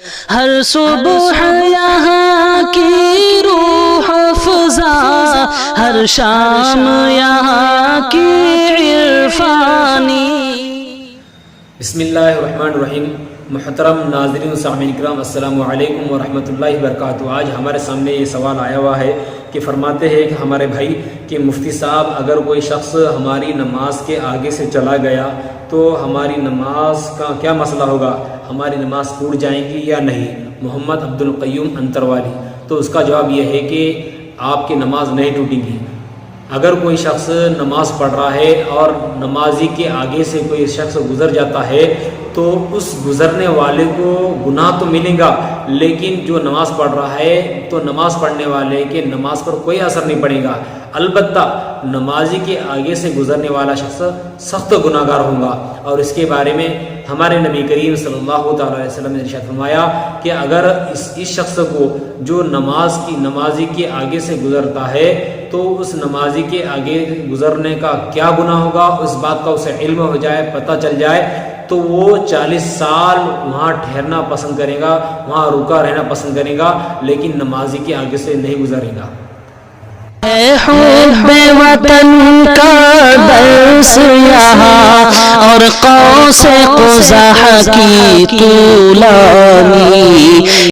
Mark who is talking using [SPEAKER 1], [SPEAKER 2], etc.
[SPEAKER 1] ہر صبح یہاں کی روح افزا، ہر شام یہاں کی عرفانی۔
[SPEAKER 2] بسم اللہ الرحمن الرحیم۔ محترم ناظرین و سامعین کرام، السلام علیکم ورحمۃ اللہ وبرکاتہ۔ آج ہمارے سامنے یہ سوال آیا ہوا ہے کہ فرماتے ہیں کہ ہمارے بھائی کہ مفتی صاحب اگر کوئی شخص ہماری نماز کے آگے سے چلا گیا تو ہماری نماز کا کیا مسئلہ ہوگا؟ ہماری نماز ٹوٹ جائیں گی یا نہیں؟ محمد عبد القیوم انتروالی۔ تو اس کا جواب یہ ہے کہ آپ کی نماز نہیں ٹوٹے گی۔ اگر کوئی شخص نماز پڑھ رہا ہے اور نمازی کے آگے سے کوئی شخص گزر جاتا ہے تو اس گزرنے والے کو گناہ تو ملے گا، لیکن جو نماز پڑھ رہا ہے تو نماز پڑھنے والے کے نماز پر کوئی اثر نہیں پڑے گا۔ البتہ نمازی کے آگے سے گزرنے والا شخص سخت گناہ گار ہوگا، اور اس کے بارے میں ہمارے نبی کریم صلی اللہ تعالیٰ علیہ وسلم نے ارشاد فرمایا کہ اگر اس شخص کو جو نمازی کے آگے سے گزرتا ہے تو اس نمازی کے آگے گزرنے کا کیا گناہ ہوگا، اس بات کا اسے علم ہو جائے، پتہ چل جائے، تو وہ 40 سال وہاں ٹھہرنا پسند کرے گا، وہاں رکا رہنا پسند کرے گا، لیکن نمازی کے آگے سے نہیں گزرے گا۔
[SPEAKER 1] اے حب وطن کا درس یہاں اور قوس قزح کی طولانی